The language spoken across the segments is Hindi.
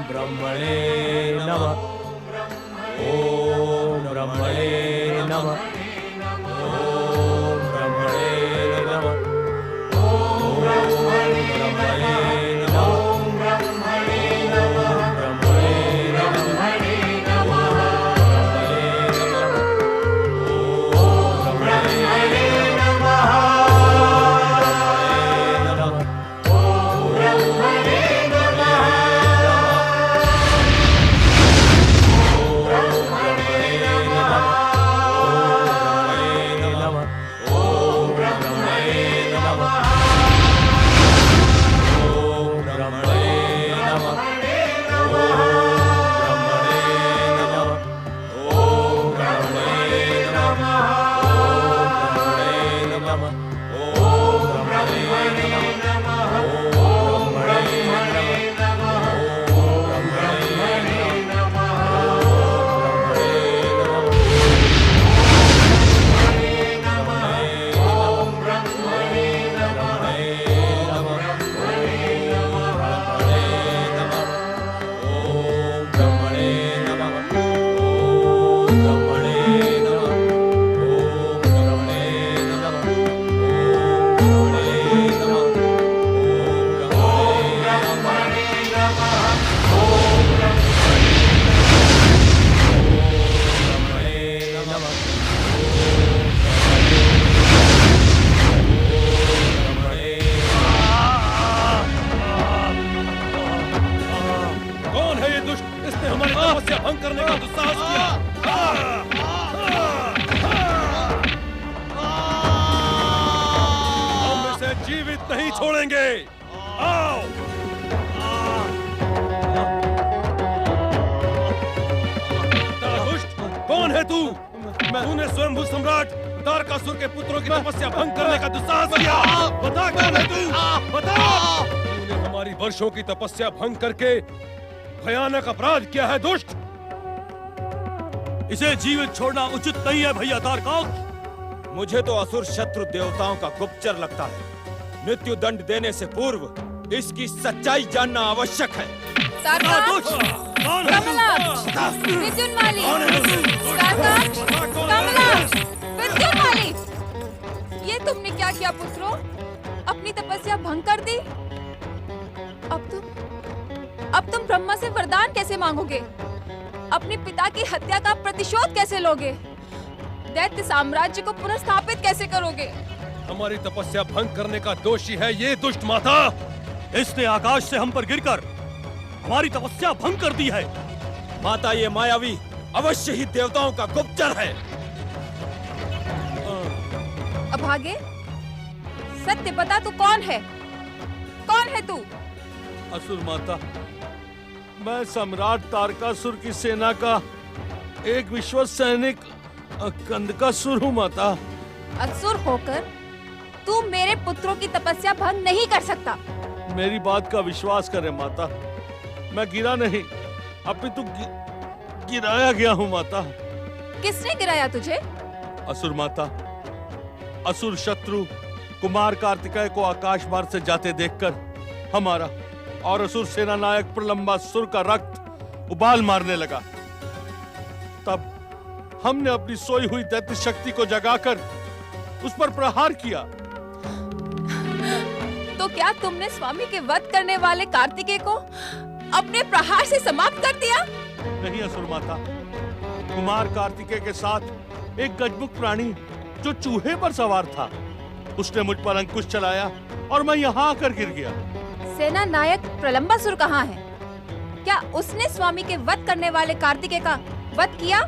ब्रह्मणे नमः। ओम ब्रह्मणे नमः। ओम ब्रह्मणे नमः। ओम ब्रह्मणे नमः। ओम ब्रह्मणे नमः। ब्रह्मणे नमः। भंग करने का दुस्साहस किया। हम इसे जीवित नहीं छोड़ेंगे। आओ। दुष्ट, कौन है तू? तूने स्वयंभू सम्राट तारकासुर के पुत्रों की तपस्या भंग करने का दुस्साहस किया। बता कौन है तू? बता। तूने हमारी वर्षों की तपस्या भंग करके भयानक अपराध किया है दुष्ट। इसे जीवित छोड़ना उचित नहीं है भैया तारकासुर। मुझे तो असुर शत्रु देवताओं का गुप्तचर लगता है। मृत्यु दंड देने से पूर्व इसकी सच्चाई जानना आवश्यक है। ये तुमने क्या किया पुत्रों? अपनी तपस्या भंग कर दी। अब तुम ब्रह्मा से वरदान कैसे मांगोगे? अपने पिता की हत्या का प्रतिशोध कैसे लोगे? दैत्य साम्राज्य को पुनर्स्थापित कैसे करोगे? हमारी तपस्या भंग करने का दोषी है ये दुष्ट माता। इसने आकाश से हम पर गिरकर हमारी तपस्या भंग कर दी है। माता, ये मायावी अवश्य ही देवताओं का गुप्तचर है। अभागे, सत्य बता, तू कौन है? कौन है तू? असुर माता, मैं सम्राट तारकासुर की सेना का एक विश्वस्त सैनिक कंदकासुर हूँ माता। असुर होकर तू मेरे पुत्रों की तपस्या भंग नहीं कर सकता। मेरी बात का विश्वास करें माता, मैं गिरा नहीं, अपितु गिराया गया हूँ माता। किसने गिराया तुझे? असुर माता, असुर शत्रु कुमार कार्तिकेय को आकाश मार्ग से जाते देखकर हमारा और असुर सेना नायक प्रलंबासुर का रक्त उबाल मारने लगा। तब हमने अपनी सोई हुई दैत्य शक्ति को जगाकर उस पर प्रहार किया। तो क्या तुमने स्वामी के वध करने वाले कार्तिकेय को अपने प्रहार से समाप्त कर दिया? नहीं असुर माता, कुमार कार्तिकेय के साथ एक गजमुख प्राणी जो चूहे पर सवार था, उसने मुझ पर अंकुश चलाया और मैं यहाँ आकर गिर गया। सेना नायक प्रलंबासुर कहाँ है? क्या उसने स्वामी के वध करने वाले कार्तिकेय का वध किया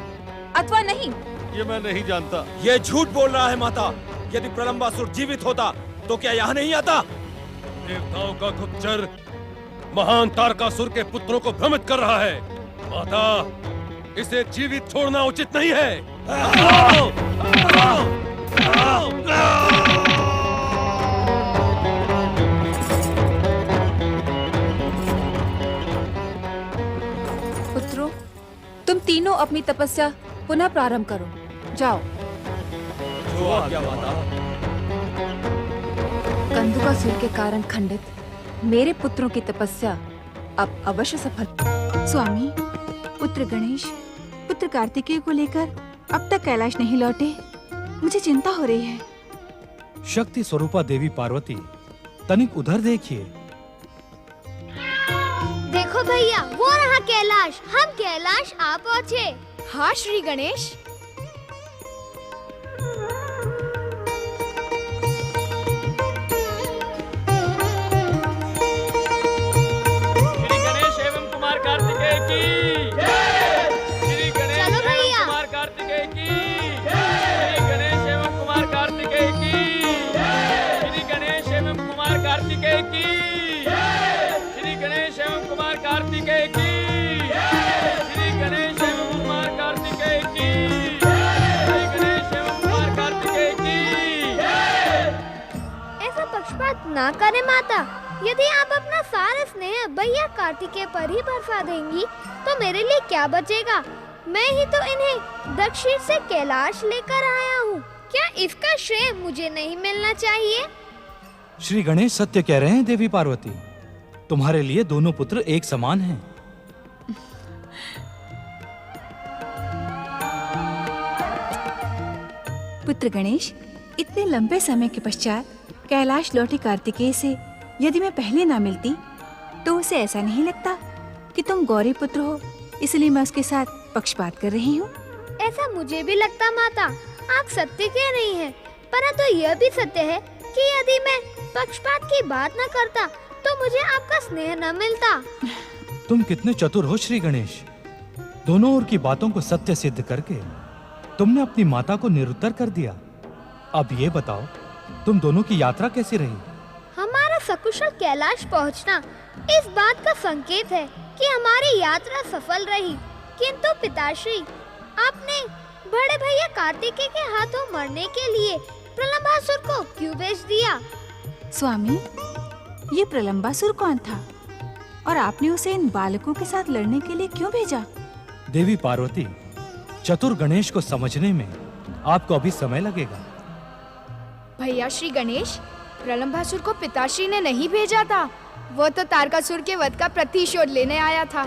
अथवा नहीं? ये मैं नहीं जानता। ये झूठ बोल रहा है माता। यदि प्रलंबासुर जीवित होता तो क्या यहाँ नहीं आता? देवताओं का गुप्तचर महान तारकासुर के पुत्रों को भ्रमित कर रहा है। माता, इसे जीवित छोड़ना उचित नहीं है। पुत्रों, तुम तीनों अपनी तपस्या पुनः प्रारंभ करो। जाओ। जो आज्ञा माता। कंदकासुर के कारण खंडित मेरे पुत्रों की तपस्या अब अवश्य सफल। स्वामी, पुत्र गणेश, पुत्र कार्तिकेय को लेकर अब तक कैलाश नहीं लौटे। मुझे चिंता हो रही है। शक्ति स्वरूपा देवी पार्वती, तनिक उधर देखिए। देखो भैया, वो रहा कैलाश। हम कैलाश आ पहुँचे। हाँ श्री गणेश। श्री गणेश एवं कुमार कार्तिकेय की जय। श्री गणेश चलो एवं भैया। कुमार कार्तिकेय की जय। श्री गणेश एवं कुमार कार्तिकेय की जय। श्री गणेश एवं कुमार कार्तिकेय की जय। श्री गणेश एवं कुमार कार्तिकेय की जय। श्री गणेश एवं कुमार कार्तिकेय की जय। श्री गणेश एवं कुमार कार्तिकेय की जय। ऐसा पक्षपात ना करे माता। यदि आप अपना सारा स्नेह भैया कार्तिकेय पर ही बरसा देंगी तो मेरे लिए क्या बचेगा। मैं ही तो इन्हें दक्षिण से कैलाश लेकर आया हूँ। क्या इसका श्रेय मुझे नहीं मिलना चाहिए? श्री गणेश सत्य कह रहे हैं देवी पार्वती। तुम्हारे लिए दोनों पुत्र एक समान हैं। पुत्र गणेश, इतने लंबे समय के पश्चात कैलाश लौटी कार्तिकेय से यदि मैं पहले ना मिलती तो उसे ऐसा नहीं लगता कि तुम गौरी पुत्र हो, इसलिए मैं उसके साथ पक्षपात कर रही हूँ। ऐसा मुझे भी लगता माता। आप सत्य कह रही हैं, परंतु यह भी सत्य है कि यदि मैं पक्षपात की बात न करता तो मुझे आपका स्नेह न मिलता। तुम कितने चतुर हो श्री गणेश। दोनों ओर की बातों को सत्य सिद्ध करके तुमने अपनी माता को निरुत्तर कर दिया। अब ये बताओ, तुम दोनों की यात्रा कैसी रही? हमारा सकुशल कैलाश पहुंचना इस बात का संकेत है कि हमारी यात्रा सफल रही। किंतु पिताश्री, आपने बड़े भैया कार्तिकेय के हाथों मरने के लिए प्रलंबासुर को क्यों भेज दिया? स्वामी, ये प्रलंबासुर कौन था और आपने उसे इन बालकों के साथ लड़ने के लिए क्यों भेजा? देवी पार्वती, चतुर गणेश को समझने में आपको अभी समय लगेगा। भैया श्री गणेश, प्रलंबासुर को पिताश्री ने नहीं भेजा था। वो तो तारकासुर के वध का प्रतिशोध लेने आया था।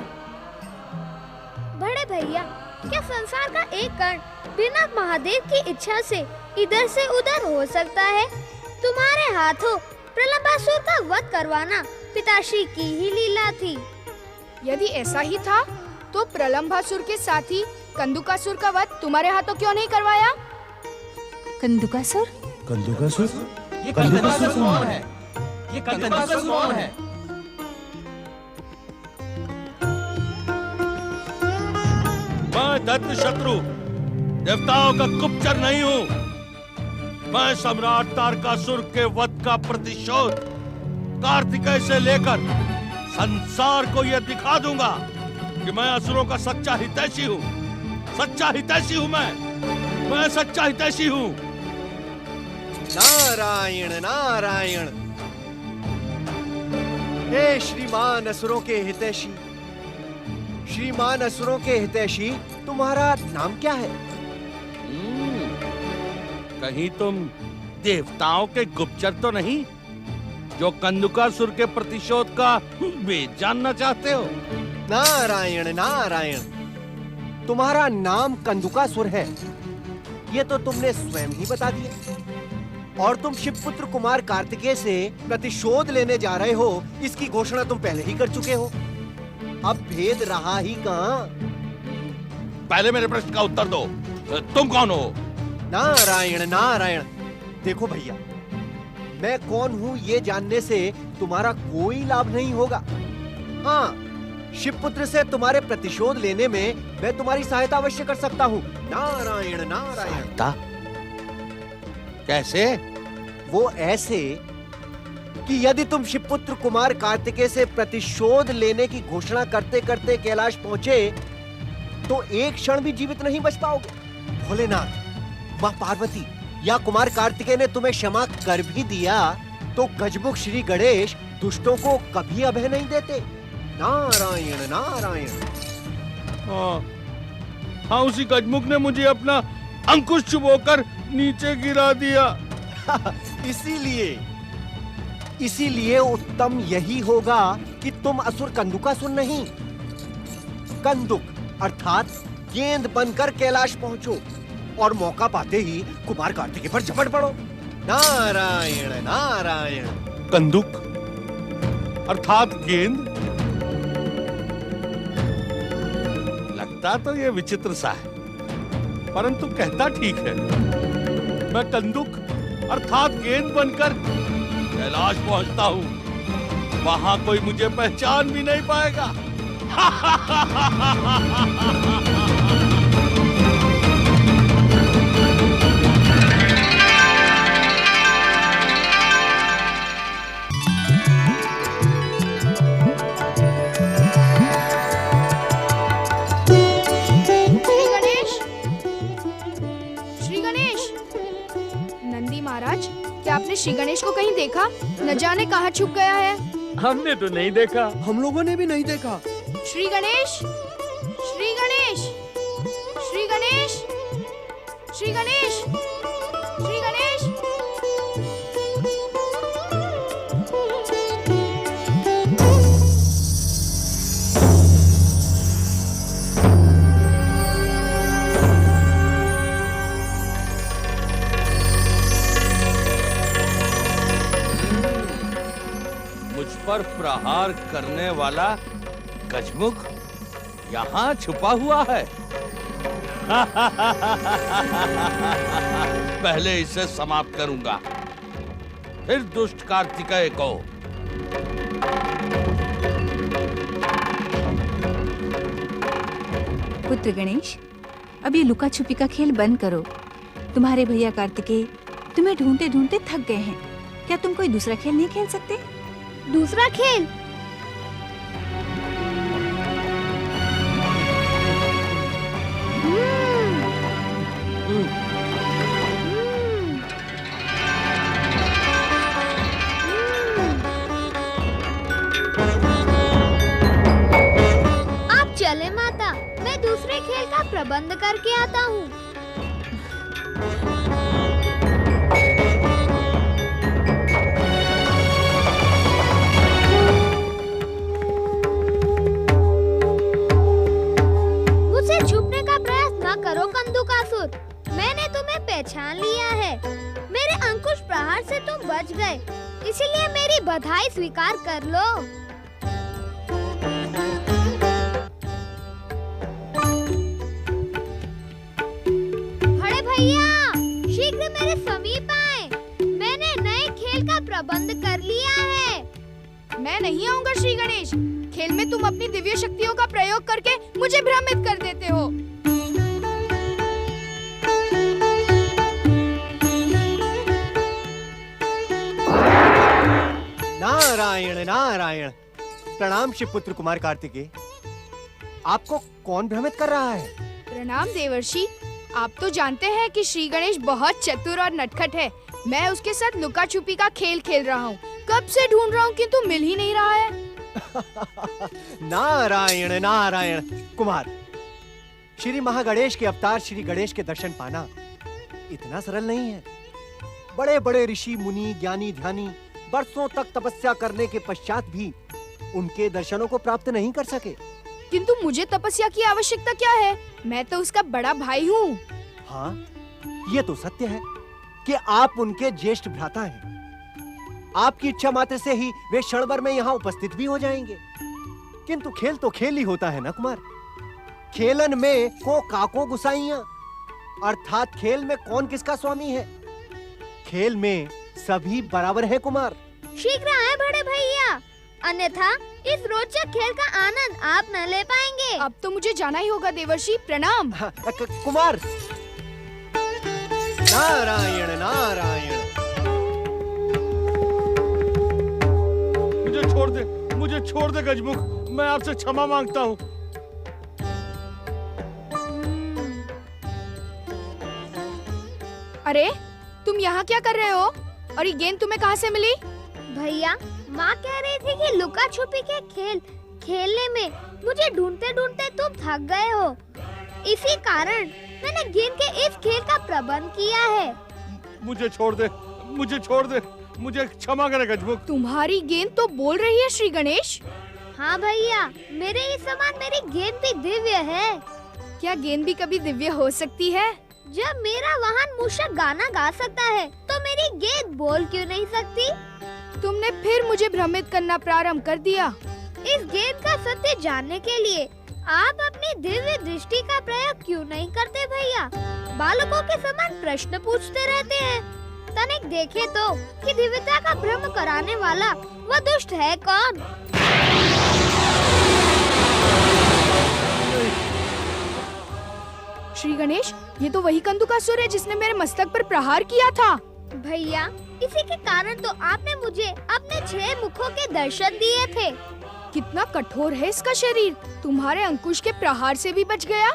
बड़े भैया, क्या संसार का एक कण बिना महादेव की इच्छा से इधर से उधर हो सकता है? तुम्हारे हाथों प्रलंबासुर का वध करवाना पिताश्री की ही लीला थी। यदि ऐसा ही था तो प्रलंबासुर के साथी कंदुकासुर का वध तुम्हारे हाथों क्यों नहीं करवाया? कंदुकासुर? कंदुकासुर? ये कंदुकासुर कौन है? ये कंदुकासुर कौन है? मैं दैत्य शत्रु देवताओं का गुप्तचर नहीं हूँ। मैं सम्राट तारकासुर के वध का प्रतिशोध कार्तिकेय से लेकर संसार को यह दिखा दूंगा कि मैं असुरों का सच्चा हितैषी हूँ। सच्चा हितैषी हूँ मैं सच्चा हितैषी हूँ। नारायण नारायण। हे श्रीमान असुरों के हितैषी, श्रीमान असुरों के हितैषी, तुम्हारा नाम क्या है? कहीं तुम देवताओं के गुप्तचर तो नहीं जो कंदुकासुर के प्रतिशोध का वेद जानना चाहते हो? नारायण नारायण, तुम्हारा नाम कंदुकासुर है, ये तो तुमने स्वयं ही बता दिया। और तुम शिवपुत्र कुमार कार्तिकेय से प्रतिशोध लेने जा रहे हो, इसकी घोषणा तुम पहले ही कर चुके हो। अब भेद रहा ही कहाँ? पहले मेरे प्रश्न का उत्तर दो, तुम कौन हो? नारायण नारायण। देखो भैया, मैं कौन हूँ ये जानने से तुम्हारा कोई लाभ नहीं होगा। हाँ, शिवपुत्र से तुम्हारे प्रतिशोध लेने में मैं तुम्हारी सहायता अवश्य कर सकता हूँ। नारायण नारायण। कैसे? वो ऐसे कि यदि तुम शिवपुत्र कुमार कार्तिकेय से प्रतिशोध लेने की घोषणा करते करते कैलाश पहुंचे तो एक क्षण भी जीवित नहीं बच पाओगे। भोलेनाथ, माँ पार्वती या कुमार कार्तिकेय ने तुम्हें क्षमा कर भी दिया तो गजमुख श्री गणेश दुष्टों को कभी अभय नहीं देते। नारायण नारायण। हाँ, उसी गजमुख ने मुझे अपना अंकुश चुभोकर नीचे गिरा दिया। इसीलिए उत्तम यही होगा कि तुम असुर कंदुकासुर नहीं, कंदुक अर्थात गेंद बनकर कैलाश पहुंचो और मौका पाते ही कुमार कार्तिकेय पर झपट पड़ो। नारायण नारायण। कंदुक अर्थात गेंद? लगता तो ये विचित्र सा है, परंतु कहता ठीक है। मैं कंदुक अर्थात गेंद बनकर कैलाश पहुंचता हूं, वहां कोई मुझे पहचान भी नहीं पाएगा। क्या आपने श्री गणेश को कहीं देखा? न जाने कहाँ छुप गया है। हमने तो नहीं देखा। हम लोगों ने भी नहीं देखा। श्री गणेश, श्री गणेश, श्री गणेश, श्री गणेश, श्री गणेश। पर प्रहार करने वाला गजमुख यहाँ छुपा हुआ है। पहले इसे समाप्त करूंगा, फिर दुष्ट कार्तिकेय को। पुत्र गणेश, अब ये लुका छुपी का खेल बंद करो। तुम्हारे भैया कार्तिकेय तुम्हें ढूंढते ढूंढते थक गए हैं। क्या तुम कोई दूसरा खेल नहीं खेल सकते? दूसरा खेल? आप चले माता, मैं दूसरे खेल का प्रबंध करके आता हूँ। करो कंदुकासुर, मैंने तुम्हें पहचान लिया है। मेरे अंकुश प्रहार से तुम बच गए, इसलिए मेरी बधाई स्वीकार कर लो। बड़े भैया, शीघ्र मेरे समीप आए। मैंने नए खेल का प्रबंध कर लिया है। मैं नहीं आऊंगा श्री गणेश। खेल में तुम अपनी दिव्य शक्तियों का प्रयोग करके मुझे भ्रमित कर देते हो। नारायण नारायण। प्रणाम शिवपुत्र कुमार कार्तिकेय। आपको कौन भ्रमित कर रहा है? प्रणाम देवर्षि। आप तो जानते हैं कि श्री गणेश बहुत चतुर और नटखट है। मैं उसके साथ लुका छुपी का खेल खेल रहा हूँ। कब से ढूंढ रहा हूँ किंतु मिल ही नहीं रहा है। नारायण नारायण। कुमार, श्री महागणेश के अवतार श्री गणेश के दर्शन पाना इतना सरल नहीं है। बड़े बड़े ऋषि मुनि ज्ञानी ध्यानी वर्षों तक तपस्या करने के पश्चात भी उनके दर्शनों को प्राप्त नहीं कर सके। किंतु मुझे तपस्या की आवश्यकता क्या है? मैं तो उसका बड़ा भाई हूँ। हाँ, ये तो सत्य है कि आप उनके ज्येष्ठ भ्राता हैं। आपकी इच्छा मात्र से ही वे क्षण भर में यहाँ उपस्थित भी हो जाएंगे। किंतु खेल तो खेल ही होता है ना कुमार। खेलन में को काको गुसाइयां, अर्थात खेल में कौन किसका स्वामी है। खेल में सभी बराबर है कुमार। शीघ्र आए बड़े भैया, अन्यथा इस रोचक खेल का आनंद आप न ले पाएंगे। अब तो मुझे जाना ही होगा देवर्षि। प्रणाम। कुमार, नारायण नारायण। मुझे छोड़ दे गजमुख। मैं आपसे क्षमा मांगता हूँ। अरे तुम यहाँ क्या कर रहे हो? और ये गेंद तुम्हें कहाँ से मिली? भैया, माँ कह रही थी कि लुका छुपी के खेल खेलने में मुझे ढूंढते ढूंढते तुम थक गए हो। इसी कारण मैंने गेंद के इस खेल का प्रबंध किया है। मुझे छोड़ दे, मुझे छोड़ दे, मुझे क्षमा करे गजमुख। तुम्हारी गेंद तो बोल रही है श्री गणेश। हाँ भैया, मेरे ही समान मेरी गेंद भी दिव्य है। क्या गेंद भी कभी दिव्य हो सकती है? जब मेरा वाहन मूषक गाना गा सकता है, तो मेरी गेंद बोल क्यों नहीं सकती? तुमने फिर मुझे भ्रमित करना प्रारंभ कर दिया। इस गेंद का सत्य जानने के लिए आप अपनी दिव्य दृष्टि का प्रयोग क्यों नहीं करते भैया? बालकों के समान प्रश्न पूछते रहते हैं। तनिक देखे तो कि दिव्यता का भ्रम कराने वाला वह दुष्ट है कौन? श्री गणेश, ये तो वही कंदुकासुर है जिसने मेरे मस्तक पर प्रहार किया था। भैया, इसी के कारण तो आपने मुझे अपने 6 मुखों के दर्शन दिए थे। कितना कठोर है इसका शरीर, तुम्हारे अंकुश के प्रहार से भी बच गया।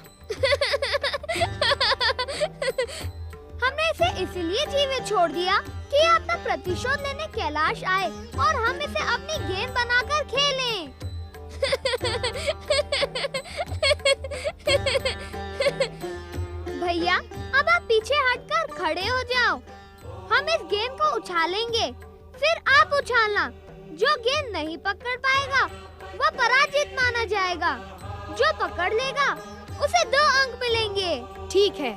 हमने इसे इसलिए जीवित छोड़ दिया कि अपना प्रतिशोध लेने कैलाश आए और हम इसे अपनी गेंद बनाकर खेलें। भैया, अब आप पीछे हटकर खड़े हो जाओ। हम इस गेंद को उछालेंगे, फिर आप उछालना। जो गेंद नहीं पकड़ पाएगा वह पराजित माना जाएगा। जो पकड़ लेगा उसे 2 अंक मिलेंगे। ठीक है।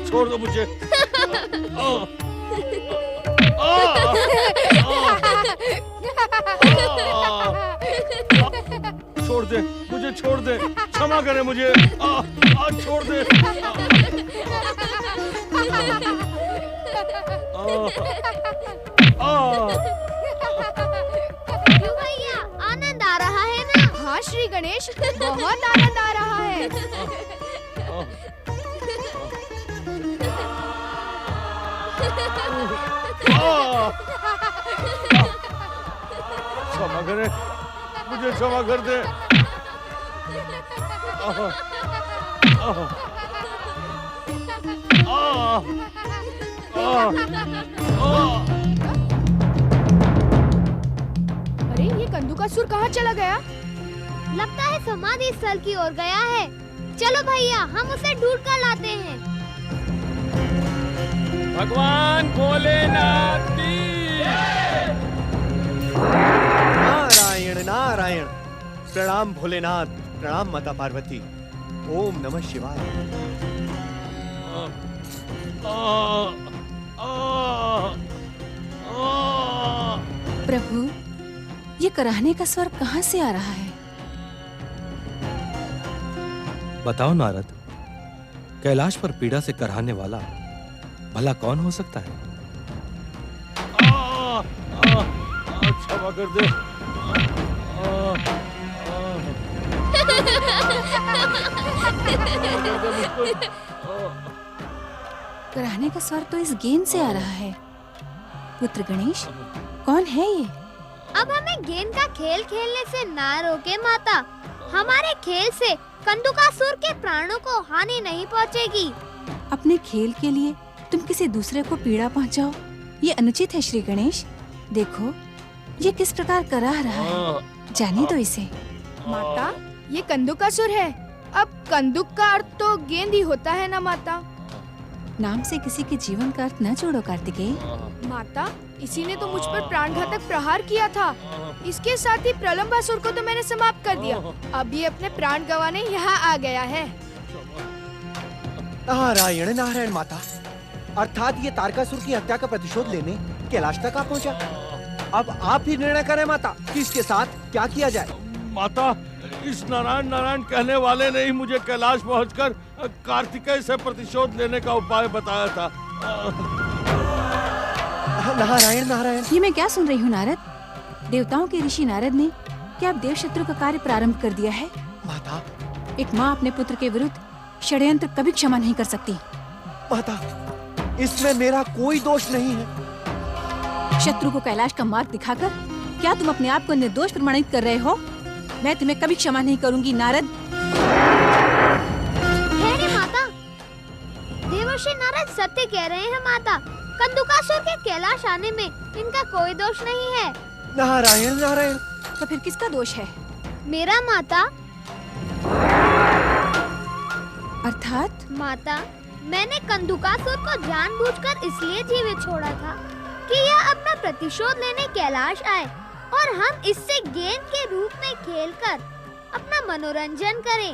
छोड़ दो मुझे। छोड़ दे मुझे, छोड़ दे, क्षमा करे मुझे। छोड़ दे। क्यों भैया, आनंद आ रहा है ना? हाँ श्री गणेश, बहुत आनंद आ रहा है। क्षमा करे मुझे, क्षमा कर दे। अरे ये कंदुकासुर कहाँ चला गया? लगता है समाधि स्थल की ओर गया है। चलो भैया, हम उसे ढूंढ कर लाते हैं। भगवान भोलेनाथ की नारायण नारायण। प्रणाम भोलेनाथ, प्रणाम माता पार्वती। ओम नमः शिवाय। प्रभु, ये कराहने का स्वर कहाँ से आ रहा है? बताओ नारद, कैलाश पर पीड़ा से कराहने वाला भला कौन हो सकता है? क्षमा कर दे। कराहने का स्वर तो इस गेंद से आ रहा है। पुत्र गणेश, कौन है ये? अब हमें गेंद का खेल खेलने से ना रोके माता। हमारे खेल से कंदुकासुर के प्राणों को हानि नहीं पहुंचेगी। अपने खेल के लिए तुम किसी दूसरे को पीड़ा पहुंचाओ, ये अनुचित है श्री गणेश। देखो ये किस प्रकार कराह रहा है, जाने दो इसे। माता, ये कंदुकासुर है। अब कंदुक का अर्थ तो गेंद ही होता है ना माता? नाम से किसी के जीवन का अर्थ न जोड़ो कार्तिकेय। माता, इसी ने तो मुझ पर प्राणघातक प्रहार किया था। इसके साथ ही प्रलंबासुर को तो मैंने समाप्त कर दिया। अब ये अपने प्राण गंवाने यहाँ आ गया है। नारायण नारायण माता, अर्थात ये तारकासुर की हत्या का प्रतिशोध लेने कैलाश तक आ पहुंचा। अब आप ही निर्णय करें माता कि इसके साथ क्या किया जाए। माता, इस नारायण नारायण कहने वाले ने ही मुझे कैलाश पहुंचकर कार्तिकेय से प्रतिशोध लेने का उपाय बताया था। नारायण नारायण। ये मैं क्या सुन रही हूँ नारद? देवताओं के ऋषि नारद ने क्या अब देवशत्रु का कार्य प्रारंभ कर दिया है? माता, एक माँ अपने पुत्र के विरुद्ध षड्यंत्र कभी क्षमा नहीं कर सकती। माता, इसमें मेरा कोई दोष नहीं है। शत्रु को कैलाश का मार्ग दिखाकर क्या तुम अपने आप को निर्दोष प्रमाणित कर रहे हो? मैं तुम्हें कभी क्षमा नहीं करूंगी नारद। ठहरे माता, देवर्षि नारद सत्य कह रहे हैं माता। कंदुकासुर के कैलाश आने में इनका कोई दोष नहीं है। नारायण नारायण। तो फिर किसका दोष है? मेरा माता। अर्थात माता, मैंने कंदुकासुर को जानबूझकर इसलिए जीवित छोड़ा था कि यह अपना प्रतिशोध लेने कैलाश आए और हम इससे गेंद के रूप में खेलकर अपना मनोरंजन करें।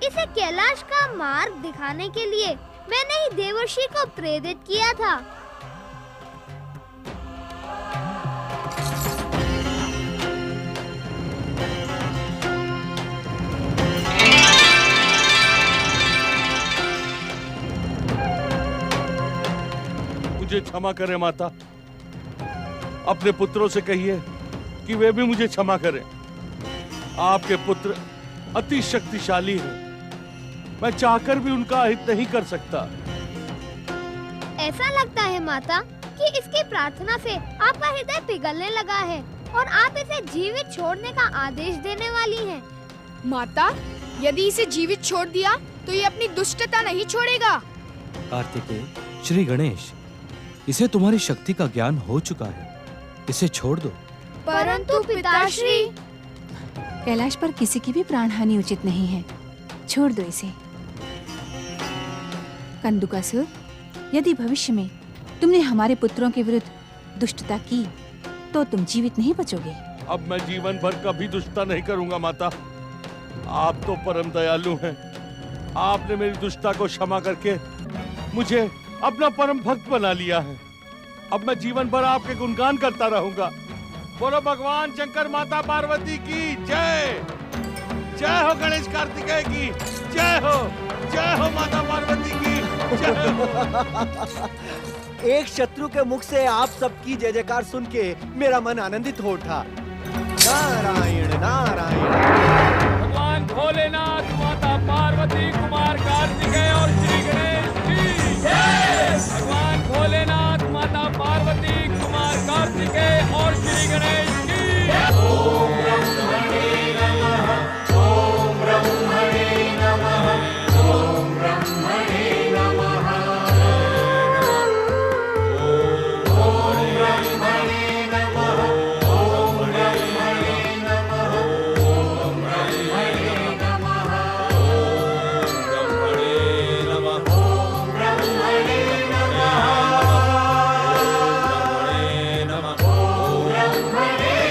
इसे कैलाश का मार्ग दिखाने के लिए मैंने ही देवर्षि को प्रेरित किया था। मुझे क्षमा करें माता। अपने पुत्रों से कहिए कि वे भी मुझे क्षमा करें। आपके पुत्र अति शक्तिशाली हैं। मैं चाहकर भी उनका हित नहीं कर सकता। ऐसा लगता है माता कि इसकी प्रार्थना से आपका हृदय पिघलने लगा है और आप इसे जीवित छोड़ने का आदेश देने वाली हैं। माता, यदि इसे जीवित छोड़ दिया तो ये अपनी दुष्टता नहीं छोड़ेगा। कार्तिकेय, श्री गणेश, इसे तुम्हारी शक्ति का ज्ञान हो चुका है, इसे छोड़ दो। परंतु पिताश्री, कैलाश पर किसी की भी प्राण हानि उचित नहीं है, छोड़ दो इसे। कंदुकासुर, यदि भविष्य में तुमने हमारे पुत्रों के विरुद्ध दुष्टता की तो तुम जीवित नहीं बचोगे। अब मैं जीवन भर कभी दुष्टता नहीं करूंगा माता। आप तो परम दयालु हैं। आपने मेरी दुष्टता को क्षमा करके मुझे अपना परम भक्त बना लिया है। अब मैं जीवन भर आपके गुणगान करता रहूंगा। बोलो भगवान शंकर माता पार्वती की जय। जय हो गणेश कार्तिकेय की जय हो। जय हो माता पार्वती की जय हो। एक शत्रु के मुख से आप सबकी जय जयकार सुन के मेरा मन आनंदित हो उठा। नारायण नारायण। भगवान भोलेनाथ, माता पार्वती, कुमार कार्तिकेय और श्री गणेश की जय। भगवान भोलेनाथ, माता पार्वती, कुमार कार्तिकेय और श्री गणेश की जय। ओम ब्रह्मणे नमः। ओम ब्रह्मणे नमः। ओम ब्रह्मणे नमः। ओम ब्रह्मणे नमः। ओम ब्रह्मणे नमः। ओम ब्रह्मणे नमः। ओम ब्रह्मणे नमः। ओम ब्रह्मणे नमः। ओम ब्रह्मणे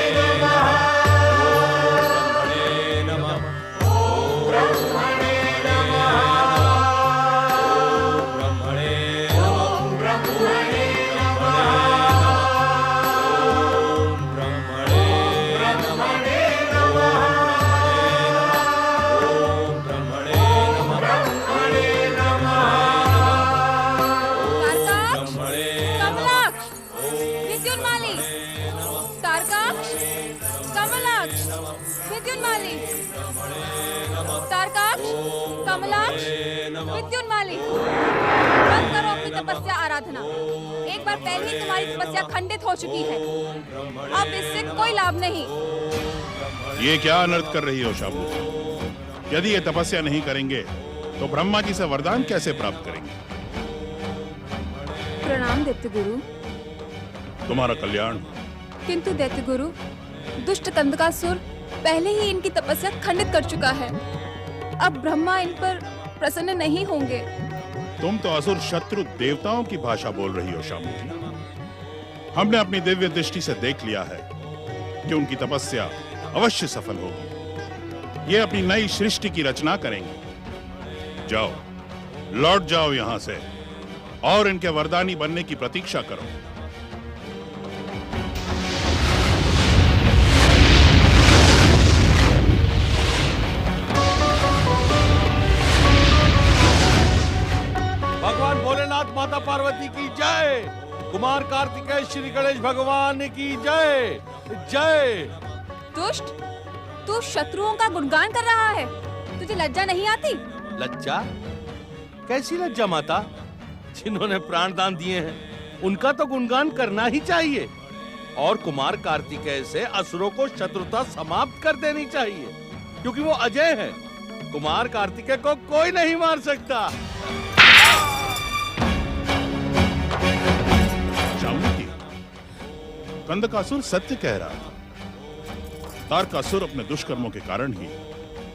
विद्युन्माली, बंद करो अपनी तपस्या आराधना। एक बार पहले ही तुम्हारी तपस्या खंडित हो चुकी है, अब इससे कोई लाभ नहीं। ये क्या अनर्थ कर रही हो शामू? यदि ये तपस्या नहीं करेंगे तो ब्रह्मा जी से वरदान कैसे प्राप्त करेंगे? प्रणाम दैत्य गुरु। तुम्हारा कल्याण। किंतु दैत्य गुरु, दुष्ट कंदकासुर पहले ही इनकी तपस्या खंडित कर चुका है। अब ब्रह्मा इन पर प्रसन्न नहीं होंगे। तुम तो असुर शत्रु देवताओं की भाषा बोल रही हो शामू जी। हमने अपनी दिव्य दृष्टि से देख लिया है कि उनकी तपस्या अवश्य सफल होगी। ये अपनी नई सृष्टि की रचना करेंगे। जाओ, लौट जाओ यहां से और इनके वरदानी बनने की प्रतीक्षा करो। भगवान भोलेनाथ, माता पार्वती की जय। कुमार कार्तिकेय श्री गणेश भगवान की जय। जय। दुष्ट, तू शत्रुओं का गुणगान कर रहा है, तुझे लज्जा नहीं आती? लज्जा? कैसी लज्जा माता? जिन्होंने प्राण दान दिए हैं उनका तो गुणगान करना ही चाहिए। और कुमार कार्तिकेय से असुरों को शत्रुता समाप्त कर देनी चाहिए, क्योंकि वो अजय है। कुमार कार्तिकेय को कोई नहीं मार सकता। कंदकासुर सत्य कह रहा था। तारकासुर अपने दुष्कर्मों के कारण ही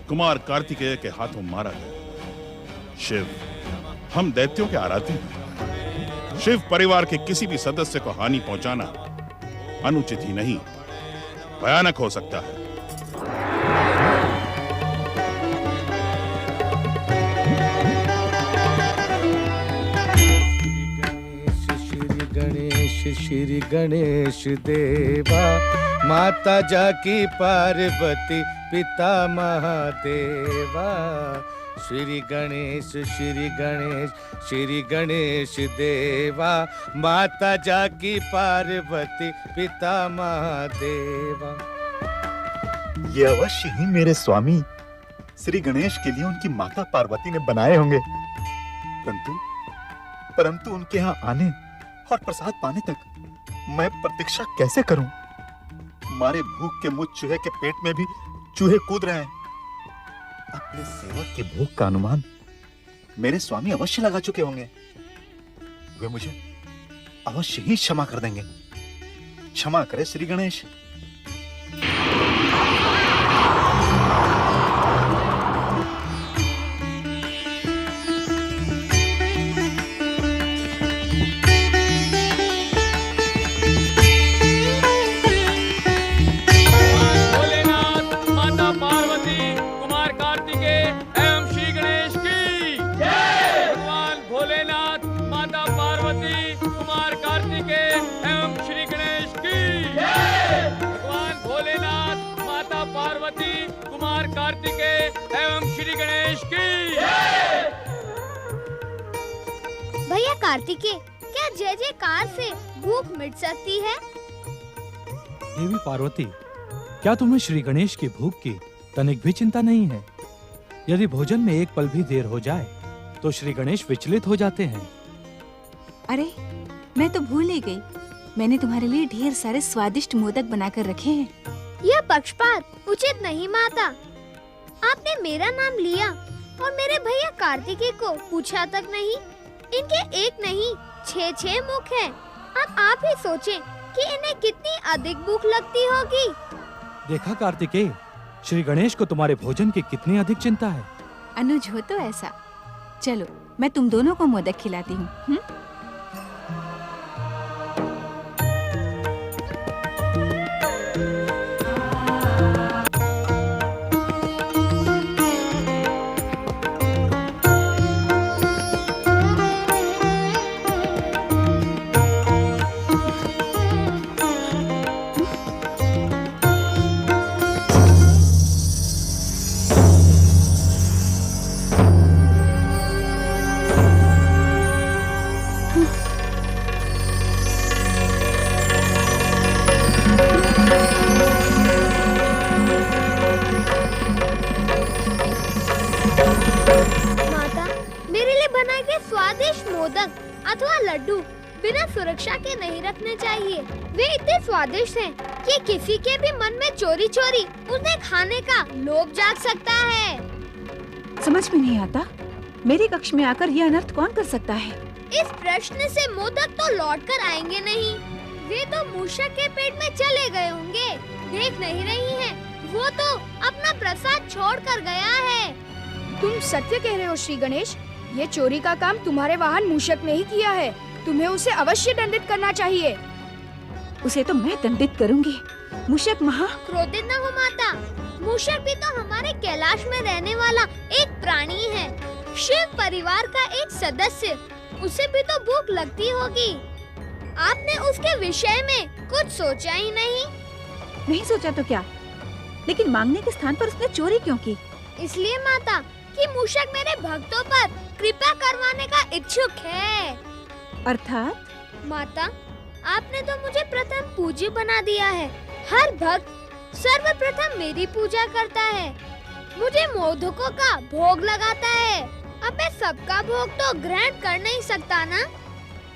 कुमार कार्तिकेय के हाथों मारा गया। शिव, हम दैत्यों के आराध्य हैं। शिव परिवार के किसी भी सदस्य को हानि पहुंचाना अनुचित ही नहीं, भयानक हो सकता है। श्री गणेश देवा, माता जाकी पार्वती, पिता महादेवा। श्री गणेश श्री गणेश देवा, माता जाकी पार्वती, पिता महादेवा। ये अवश्य ही मेरे स्वामी श्री गणेश के लिए उनकी माता पार्वती ने बनाए होंगे, परंतु उनके यहाँ आने और प्रसाद पाने तक मैं प्रतीक्षा कैसे करूं? मारे भूख के मुझ चूहे के पेट में भी चूहे कूद रहे हैं। अपने सेवक की भूख का अनुमान मेरे स्वामी अवश्य लगा चुके होंगे। वे मुझे अवश्य ही क्षमा कर देंगे। क्षमा करे श्री गणेश। भैया कार्तिकेय, क्या जय जयकार से भूख मिट सकती है? देवी पार्वती, क्या तुम्हें श्री गणेश की भूख की तनिक भी चिंता नहीं है? यदि भोजन में एक पल भी देर हो जाए तो श्री गणेश विचलित हो जाते हैं। अरे मैं तो भूल ही गई, मैंने तुम्हारे लिए ढेर सारे स्वादिष्ट मोदक बनाकर रखे हैं। यह पक्षपात उचित नहीं माता। आपने मेरा नाम लिया और मेरे भैया कार्तिकेय को पूछा तक नहीं। इनके एक नहीं 6 मुख हैं। अब आप ही सोचें कि इन्हें कितनी अधिक भूख लगती होगी। देखा कार्तिकेय, श्री गणेश को तुम्हारे भोजन की कितनी अधिक चिंता है। अनुज हो तो ऐसा। चलो मैं तुम दोनों को मोदक खिलाती हूँ। अथवा लड्डू बिना सुरक्षा के नहीं रखने चाहिए। वे इतने स्वादिष्ट हैं कि किसी के भी मन में चोरी चोरी उन्हें खाने का लोभ जाग सकता है। समझ में नहीं आता, मेरे कक्ष में आकर यह अनर्थ कौन कर सकता है? इस प्रश्न से मोदक तो लौट कर आएंगे नहीं। वे तो मूषक के पेट में चले गए होंगे। देख नहीं रही हैं, वो तो अपना प्रसाद छोड़ कर गया है। तुम सत्य कह रहे हो श्री गणेश, ये चोरी का काम तुम्हारे वाहन मूषक ने ही किया है। तुम्हें उसे अवश्य दंडित करना चाहिए। उसे तो मैं दंडित करूंगी। मूषक महा क्रोधित न हो माता। मूषक भी तो हमारे कैलाश में रहने वाला एक प्राणी है, शिव परिवार का एक सदस्य। उसे भी तो भूख लगती होगी। आपने उसके विषय में कुछ सोचा ही नहीं? नहीं सोचा तो क्या, लेकिन मांगने के स्थान पर उसने चोरी क्यों की? इसलिए माता कि मूषक मेरे भक्तों पर कृपा करवाने का इच्छुक है। अर्थात? माता, आपने तो मुझे प्रथम पूज्य बना दिया है। हर भक्त सर्वप्रथम मेरी पूजा करता है, मुझे मोदकों का भोग लगाता है। अब मैं सबका भोग तो ग्रहण कर नहीं सकता ना।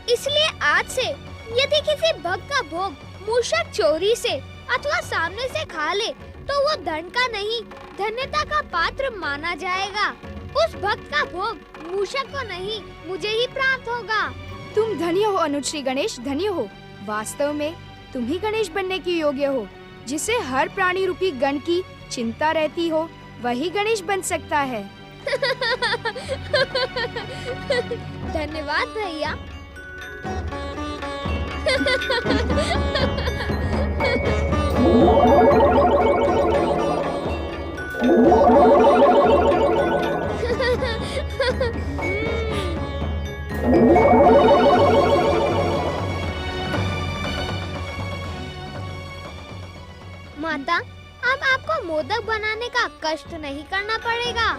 इसलिए आज से यदि किसी भक्त का भोग मूषक चोरी से अथवा सामने से खा ले तो वो दंड का नहीं, धन्यता का पात्र माना जाएगा। उस भक्त का भोग मूषक को नहीं, मुझे ही प्राप्त होगा। तुम धन्य हो अनुज श्री गणेश, धन्य हो। वास्तव में तुम ही गणेश बनने की योग्य हो। जिसे हर प्राणी रूपी गण की चिंता रहती हो, वही गणेश बन सकता है। धन्यवाद भैया। माता, अब आपको मोदक बनाने का कष्ट नहीं करना पड़ेगा।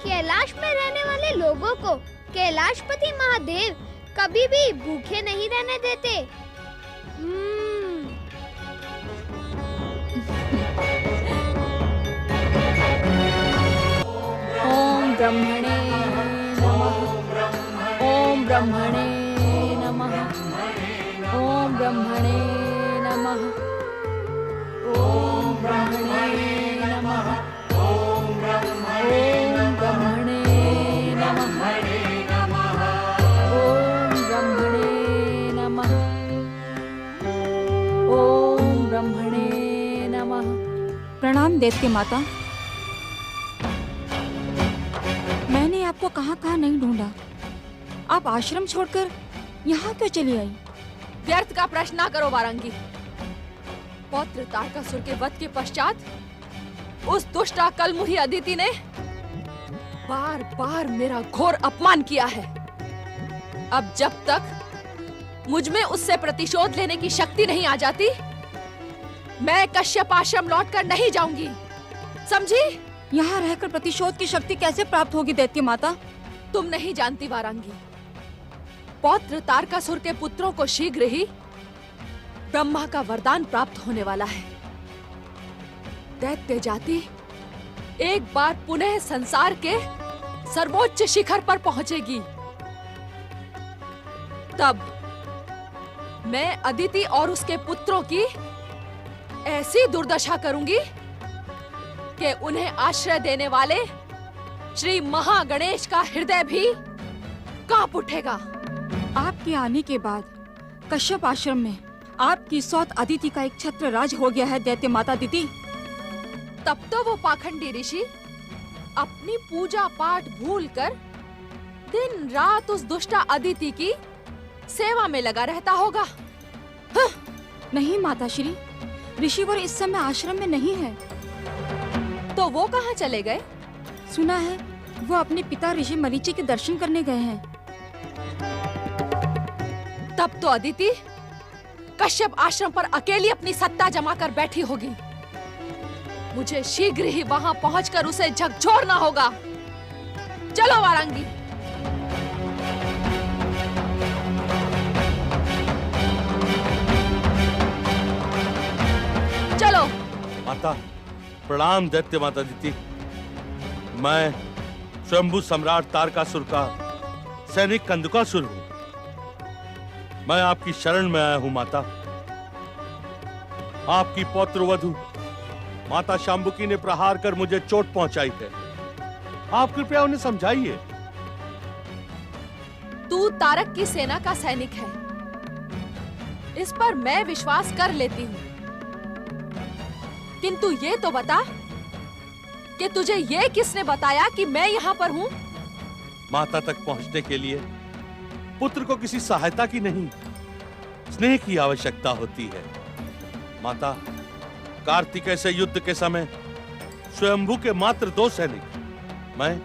कैलाश में रहने वाले लोगों को कैलाशपति महादेव कभी भी भूखे नहीं रहने देते। ओम ब्रह्मणे नमः। ओम ब्रह्मणे नमः। ओम ब्रह्मणे नमः। ओम ब्रह्मणे नमः। ओम ब्रह्मणे नमः। ओम ब्रह्मणे नमः। ओम ब्रह्मणे नमः। प्रणाम दैत्य माता। मैंने आपको कहाँ नहीं ढूंढा। आप आश्रम छोड़कर यहाँ क्यों चली आई? व्यर्थ का प्रश्न ना करो वारंगी। पौत्र तारकासुर के वध के पश्चात उस दुष्ट कलमुही अदिति ने बार बार मेरा घोर अपमान किया है। अब जब तक मुझ में उससे प्रतिशोध लेने की शक्ति नहीं आ जाती, मैं कश्यप आश्रम लौटकर नहीं जाऊंगी, समझी? यहाँ रहकर प्रतिशोध की शक्ति कैसे प्राप्त होगी दैत्य माता? तुम नहीं जानती वारंगी। पौत्र तारकासुर के पुत्रों को शीघ्र ही ब्रह्मा का वरदान प्राप्त होने वाला है। दैत्य जाति एक बार पुनः संसार के सर्वोच्च शिखर पर पहुंचेगी। तब मैं अदिति और उसके पुत्रों की ऐसी दुर्दशा करूंगी कि उन्हें आश्रय देने वाले श्री महागणेश का हृदय भी कांप उठेगा। आपके आने के बाद कश्यप आश्रम में आपकी सौत अदिति का एक छत्र राज हो गया है दैत्य माता अदिति। तब तो वो पाखंडी ऋषि अपनी पूजा पाठ भूलकर दिन रात उस दुष्टा अदिति की सेवा में लगा रहता होगा। नहीं माता श्री, ऋषिवर इस समय आश्रम में नहीं है। तो वो कहाँ चले गए? सुना है वो अपने पिता ऋषि मरीचि के दर्शन करने गए हैं। तब तो अदिति कश्यप आश्रम पर अकेली अपनी सत्ता जमाकर बैठी होगी। मुझे शीघ्र ही वहां पहुंचकर उसे झकझोरना होगा। चलो वारंगी। चलो। माता, प्रणाम दैत्य माता अदिति। मैं स्वयंभू सम्राट तारकासुर का सैनिक कंदुकासुर हूँ। मैं आपकी शरण में आया हूँ माता। आपकी पौत्र वधू माता शांबुकी ने प्रहार कर मुझे चोट पहुंचाई है। आप कृपया उन्हें समझाइए। तू तारक की सेना का सैनिक है, इस पर मैं विश्वास कर लेती हूँ, किंतु ये तो बता कि तुझे ये किसने बताया कि मैं यहाँ पर हूँ? माता तक पहुंचने के लिए पुत्र को किसी सहायता की नहीं, स्नेह की आवश्यकता होती है। माता, कार्तिकेय से युद्ध के समय स्वयंभू के मात्र 2 सैनिक, मैं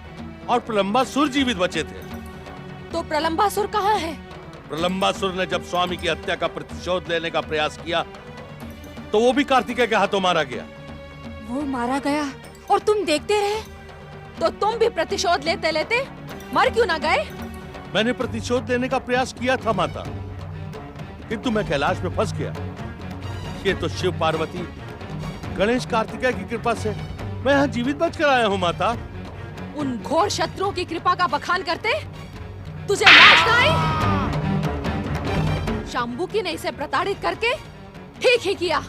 और प्रलंबासुर जीवित बचे थे। तो प्रलंबासुर कहाँ है? प्रलंबासुर ने जब स्वामी की हत्या का प्रतिशोध लेने का प्रयास किया तो वो भी कार्तिकेय के हाथों मारा गया। वो मारा गया और तुम देखते रहे? तो तुम भी प्रतिशोध लेते लेते मर क्यों ना गए? मैंने प्रतिशोध लेने का प्रयास किया था माता, किंतु मैं कैलाश में फंस गया। ये तो शिव पार्वती गणेश कार्तिकेय की कृपा से मैं यहाँ जीवित बचकर आया हूँ माता। उन घोर शत्रुओं की कृपा का बखान करते तुझे लाज ना आई? शांबुकी ने इसे प्रताड़ित करके ठीक ही किया।